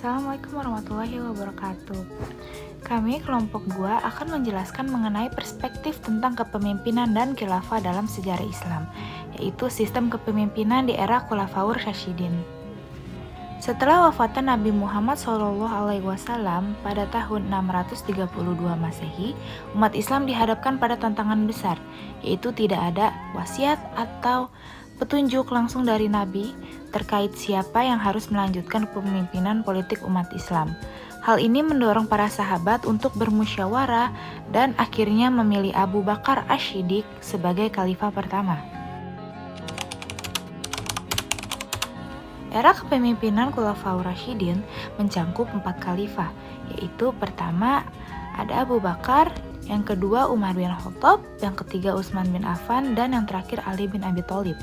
Assalamualaikum warahmatullahi wabarakatuh. Kami kelompok 2 akan menjelaskan mengenai perspektif tentang kepemimpinan dan khilafah dalam sejarah Islam, yaitu sistem kepemimpinan di era Khulafaur Rasyidin. Setelah wafatnya Nabi Muhammad SAW pada tahun 632 Masehi, umat Islam dihadapkan pada tantangan besar, yaitu tidak ada wasiat atau petunjuk langsung dari Nabi terkait siapa yang harus melanjutkan kepemimpinan politik umat Islam. Hal ini mendorong para sahabat untuk bermusyawarah dan akhirnya memilih Abu Bakar Asy-Siddiq sebagai khalifah pertama. Era kepemimpinan Khulafaur Rasyidin mencangkup 4 khalifah, yaitu pertama ada Abu Bakar, yang kedua Umar bin Khattab, yang ketiga Utsman bin Affan, dan yang terakhir Ali bin Abi Thalib.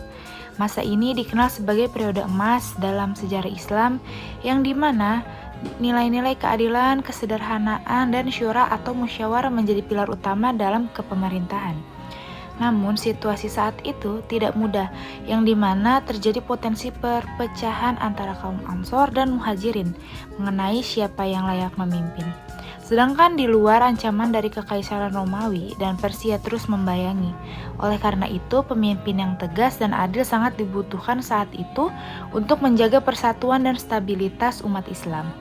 Masa ini dikenal sebagai periode emas dalam sejarah Islam yang dimana nilai-nilai keadilan, kesederhanaan, dan syura atau musyawarah menjadi pilar utama dalam kepemerintahan. Namun situasi saat itu tidak mudah, yang dimana terjadi potensi perpecahan antara kaum Ansor dan Muhajirin mengenai siapa yang layak memimpin. Sedangkan di luar ancaman dari Kekaisaran Romawi dan Persia terus membayangi. Oleh karena itu, pemimpin yang tegas dan adil sangat dibutuhkan saat itu untuk menjaga persatuan dan stabilitas umat Islam.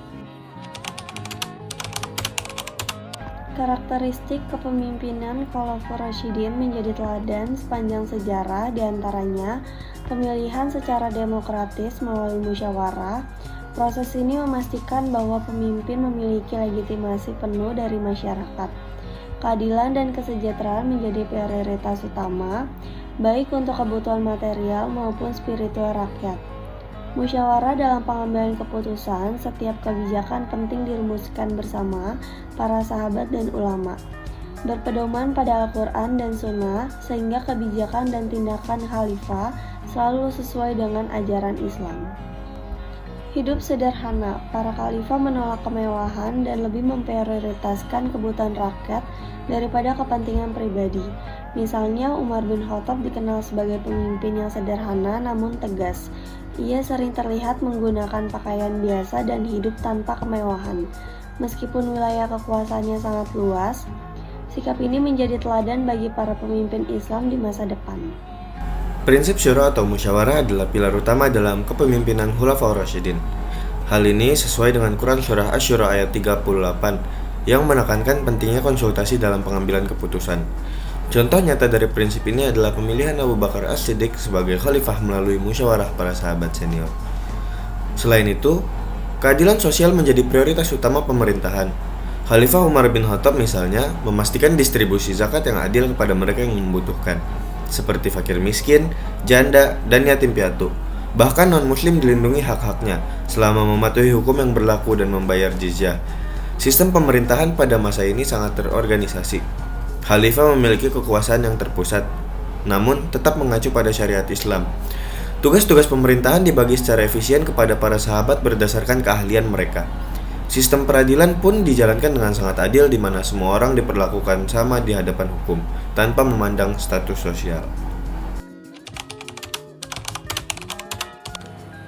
Karakteristik kepemimpinan Khulafaur Rasyidin menjadi teladan sepanjang sejarah, diantaranya pemilihan secara demokratis melalui musyawarah. Proses ini memastikan bahwa pemimpin memiliki legitimasi penuh dari masyarakat. Keadilan dan kesejahteraan menjadi prioritas utama, baik untuk kebutuhan material maupun spiritual rakyat. Musyawarah dalam pengambilan keputusan, setiap kebijakan penting dirumuskan bersama para sahabat dan ulama, berpedoman pada Al-Quran dan Sunnah, sehingga kebijakan dan tindakan khalifah selalu sesuai dengan ajaran Islam. Hidup sederhana, para khalifah menolak kemewahan dan lebih memprioritaskan kebutuhan rakyat daripada kepentingan pribadi. Misalnya, Umar bin Khattab dikenal sebagai pemimpin yang sederhana namun tegas. Ia sering terlihat menggunakan pakaian biasa dan hidup tanpa kemewahan. Meskipun wilayah kekuasaannya sangat luas, sikap ini menjadi teladan bagi para pemimpin Islam di masa depan. Prinsip syura atau musyawarah adalah pilar utama dalam kepemimpinan Khulafaur Rasyidin. Hal ini sesuai dengan Quran Surah Asy-Syura ayat 38 yang menekankan pentingnya konsultasi dalam pengambilan keputusan. Contoh nyata dari prinsip ini adalah pemilihan Abu Bakar Asy-Siddiq sebagai khalifah melalui musyawarah para sahabat senior. Selain itu, keadilan sosial menjadi prioritas utama pemerintahan. Khalifah Umar bin Khattab misalnya memastikan distribusi zakat yang adil kepada mereka yang membutuhkan, seperti fakir miskin, janda, dan yatim piatu. Bahkan non-muslim dilindungi hak-haknya selama mematuhi hukum yang berlaku dan membayar jizyah. Sistem pemerintahan pada masa ini sangat terorganisasi. Khalifah memiliki kekuasaan yang terpusat, namun tetap mengacu pada syariat Islam. Tugas-tugas pemerintahan dibagi secara efisien kepada para sahabat berdasarkan keahlian mereka. Sistem peradilan pun dijalankan dengan sangat adil di mana semua orang diperlakukan sama di hadapan hukum, tanpa memandang status sosial.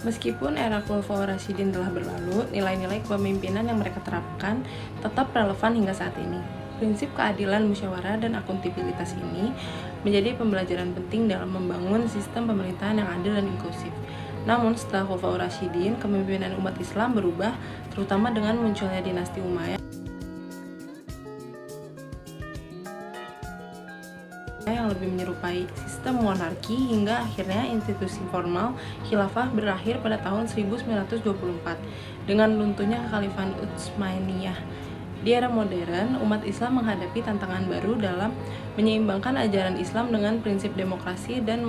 Meskipun era Khulafaur Rasyidin telah berlalu, nilai-nilai kepemimpinan yang mereka terapkan tetap relevan hingga saat ini. Prinsip keadilan, musyawarah, dan akuntabilitas ini menjadi pembelajaran penting dalam membangun sistem pemerintahan yang adil dan inklusif. Namun setelah Khulafaur Rasyidin, kepemimpinan umat Islam berubah, terutama dengan munculnya dinasti Umayyah yang lebih menyerupai sistem monarki, hingga akhirnya institusi formal khilafah berakhir pada tahun 1924 dengan runtuhnya Kekhalifahan Utsmaniyah. Di era modern, umat Islam menghadapi tantangan baru dalam menyeimbangkan ajaran Islam dengan prinsip demokrasi dan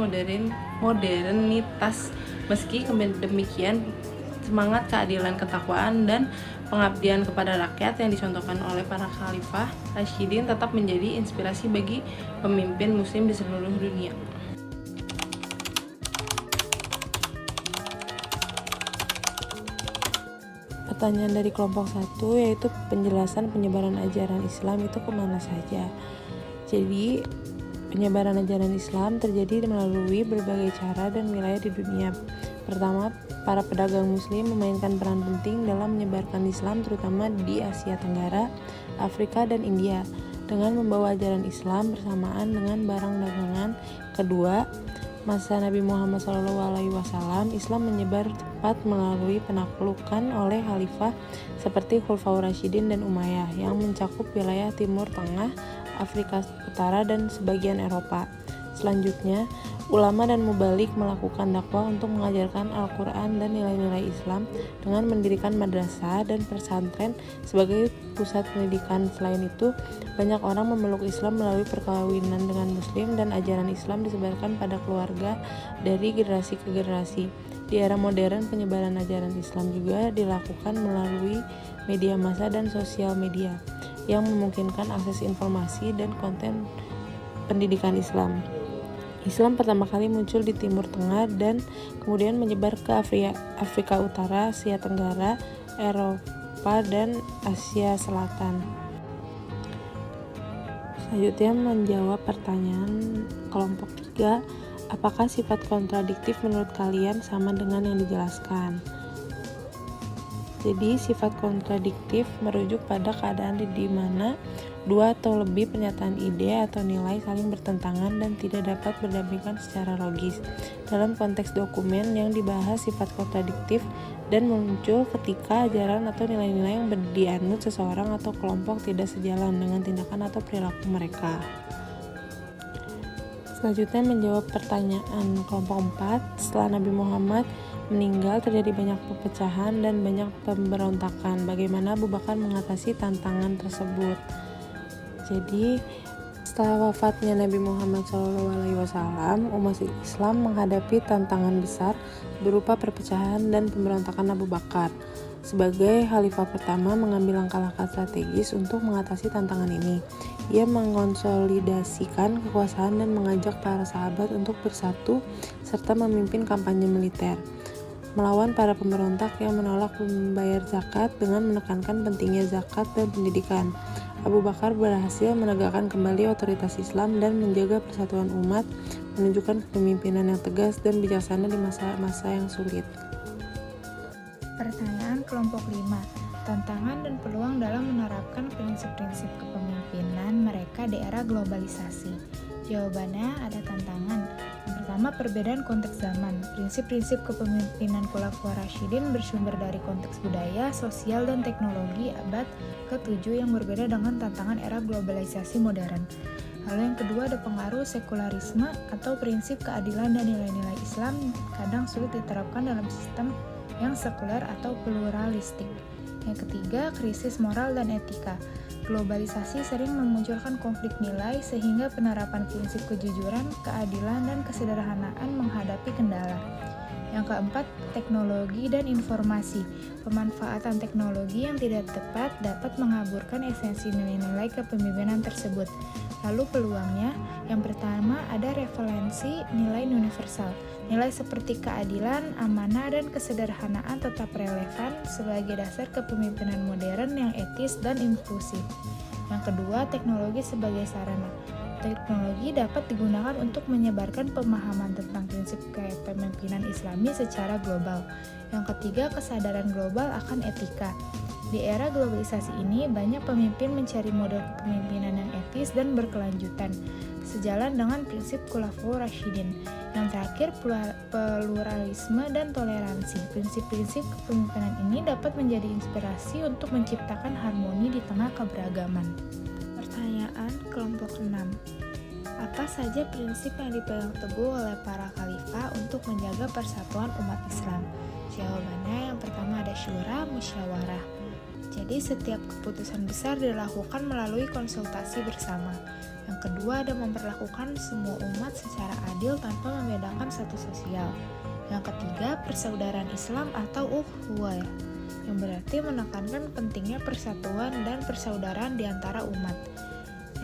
modernitas. Meski demikian, semangat keadilan, ketakwaan, dan pengabdian kepada rakyat yang dicontohkan oleh para khalifah Rasyidin tetap menjadi inspirasi bagi pemimpin muslim di seluruh dunia. Pertanyaan dari kelompok 1 yaitu penjelasan penyebaran ajaran Islam itu kemana saja. Jadi penyebaran ajaran Islam terjadi melalui berbagai cara dan wilayah di dunia. Pertama, para pedagang muslim memainkan peran penting dalam menyebarkan Islam terutama di Asia Tenggara, Afrika, dan India dengan membawa ajaran Islam bersamaan dengan barang dagangan. Kedua, masa Nabi Muhammad SAW, Islam menyebar cepat melalui penaklukan oleh khalifah seperti Khulafaur Rasyidin dan Umayyah yang mencakup wilayah Timur Tengah, Afrika Utara, dan sebagian Eropa. Selanjutnya, ulama dan mubalik melakukan dakwah untuk mengajarkan Al-Quran dan nilai-nilai Islam dengan mendirikan madrasah dan pesantren sebagai pusat pendidikan. Selain itu, banyak orang memeluk Islam melalui perkawinan dengan Muslim dan ajaran Islam disebarkan pada keluarga dari generasi ke generasi. Di era modern, penyebaran ajaran Islam juga dilakukan melalui media massa dan sosial media yang memungkinkan akses informasi dan konten pendidikan Islam. Islam pertama kali muncul di Timur Tengah dan kemudian menyebar ke Afrika Utara, Asia Tenggara, Eropa, dan Asia Selatan. Selanjutnya menjawab pertanyaan kelompok 3, apakah sifat kontradiktif menurut kalian sama dengan yang dijelaskan? Jadi sifat kontradiktif merujuk pada keadaan di mana dua atau lebih pernyataan ide atau nilai saling bertentangan dan tidak dapat berdampingan secara logis. Dalam konteks dokumen yang dibahas, sifat kontradiktif dan muncul ketika ajaran atau nilai-nilai yang dianut seseorang atau kelompok tidak sejalan dengan tindakan atau perilaku mereka. Selanjutnya menjawab pertanyaan kelompok 4, setelah Nabi Muhammad meninggal terjadi banyak perpecahan dan banyak pemberontakan. Bagaimana Abu Bakar mengatasi tantangan tersebut? Jadi, setelah wafatnya Nabi Muhammad SAW, umat Islam menghadapi tantangan besar berupa perpecahan dan pemberontakan. Abu Bakar sebagai khalifah pertama mengambil langkah-langkah strategis untuk mengatasi tantangan ini. Ia mengonsolidasikan kekuasaan dan mengajak para sahabat untuk bersatu serta memimpin kampanye militer melawan para pemberontak yang menolak membayar zakat dengan menekankan pentingnya zakat dan pendidikan. Abu Bakar berhasil menegakkan kembali otoritas Islam dan menjaga persatuan umat, menunjukkan kepemimpinan yang tegas dan bijaksana di masa-masa yang sulit. Pertanyaan kelompok 5, tantangan dan peluang dalam menerapkan prinsip-prinsip kepemimpinan mereka di era globalisasi. Jawabannya ada tantangan. Yang pertama, perbedaan konteks zaman. Prinsip-prinsip kepemimpinan Khulafaur Rasyidin bersumber dari konteks budaya, sosial, dan teknologi abad ke-7 yang berbeda dengan tantangan era globalisasi modern. Lalu yang kedua, ada pengaruh sekularisme atau prinsip keadilan dan nilai-nilai Islam kadang sulit diterapkan dalam sistem yang sekuler atau pluralistik. Yang ketiga, krisis moral dan etika. Globalisasi sering memunculkan konflik nilai sehingga penerapan prinsip kejujuran, keadilan, dan kesederhanaan menghadapi kendala. Yang keempat, teknologi dan informasi. Pemanfaatan teknologi yang tidak tepat dapat mengaburkan esensi nilai-nilai kepemimpinan tersebut. Lalu peluangnya, yang pertama ada referensi nilai universal. Nilai seperti keadilan, amanah, dan kesederhanaan tetap relevan sebagai dasar kepemimpinan modern yang etis dan inklusif. Yang kedua, teknologi sebagai sarana. Teknologi dapat digunakan untuk menyebarkan pemahaman tentang prinsip kepemimpinan Islami secara global. Yang ketiga, kesadaran global akan etika. Di era globalisasi ini, banyak pemimpin mencari model kepemimpinan yang etis dan berkelanjutan, sejalan dengan prinsip Khulafaur Rasyidin. Yang terakhir, pluralisme dan toleransi. Prinsip-prinsip kepemimpinan ini dapat menjadi inspirasi untuk menciptakan harmoni di tengah keberagaman. Pertanyaan kelompok 6. Apa saja prinsip yang dipegang teguh oleh para khalifah untuk menjaga persatuan umat Islam? Jawabannya yang pertama ada syura, musyawarah. Jadi setiap keputusan besar dilakukan melalui konsultasi bersama. Yang kedua ada memperlakukan semua umat secara adil tanpa membedakan status sosial. Yang ketiga, persaudaraan Islam atau ukhuwah, yang berarti menekankan pentingnya persatuan dan persaudaraan di antara umat.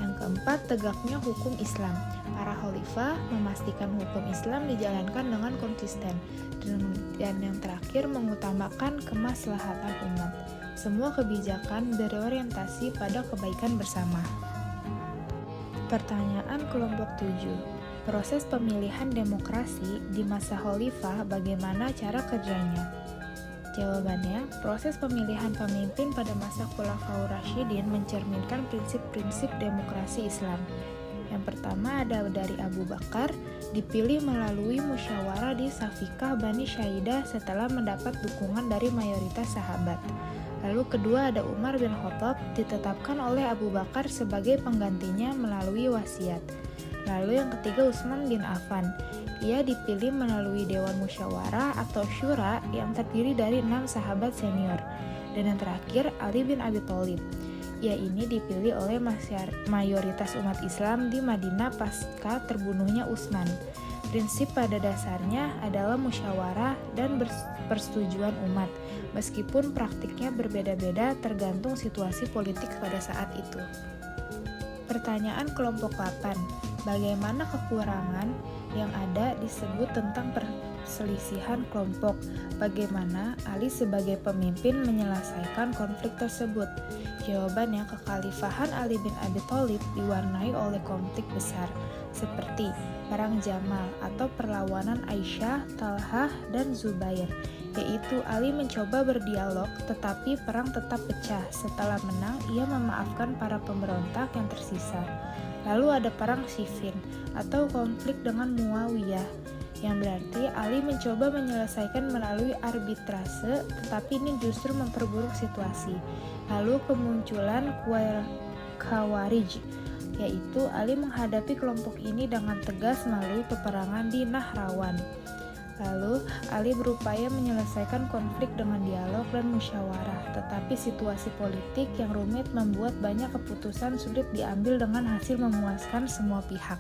Yang keempat, tegaknya hukum Islam. Para khalifah memastikan hukum Islam dijalankan dengan konsisten. Dan yang terakhir, mengutamakan kemaslahatan umat. Semua kebijakan berorientasi pada kebaikan bersama. Pertanyaan kelompok 7. Proses pemilihan demokrasi di masa khalifah bagaimana cara kerjanya? Jawabannya, proses pemilihan pemimpin pada masa Khulafaur Rasyidin mencerminkan prinsip-prinsip demokrasi Islam. Yang pertama ada dari Abu Bakar, dipilih melalui musyawarah di Safikah Bani Syaidah setelah mendapat dukungan dari mayoritas sahabat. Lalu kedua ada Umar bin Khattab, ditetapkan oleh Abu Bakar sebagai penggantinya melalui wasiat. Lalu yang ketiga Utsman bin Affan. Ia dipilih melalui Dewan Musyawarah atau Syura yang terdiri dari 6 sahabat senior. Dan yang terakhir Ali bin Abi Thalib. Ia ini dipilih oleh mayoritas umat Islam di Madinah pasca terbunuhnya Utsman. Prinsip pada dasarnya adalah musyawarah dan persetujuan umat, meskipun praktiknya berbeda-beda tergantung situasi politik pada saat itu. Pertanyaan kelompok 8. Bagaimana kekurangan yang ada disebut tentang perselisihan kelompok? Bagaimana Ali sebagai pemimpin menyelesaikan konflik tersebut? Jawabannya, kekhalifahan Ali bin Abi Thalib diwarnai oleh konflik besar seperti Perang Jamal atau perlawanan Aisyah, Talhah, dan Zubair, yaitu Ali mencoba berdialog tetapi perang tetap pecah. Setelah menang, ia memaafkan para pemberontak yang tersisa. Lalu ada perang Siffin atau konflik dengan Muawiyah, yang berarti Ali mencoba menyelesaikan melalui arbitrase, tetapi ini justru memperburuk situasi. Lalu kemunculan Khawarij, yaitu Ali menghadapi kelompok ini dengan tegas melalui peperangan di Nahrawan. Lalu, Ali berupaya menyelesaikan konflik dengan dialog dan musyawarah, tetapi situasi politik yang rumit membuat banyak keputusan sulit diambil dengan hasil memuaskan semua pihak.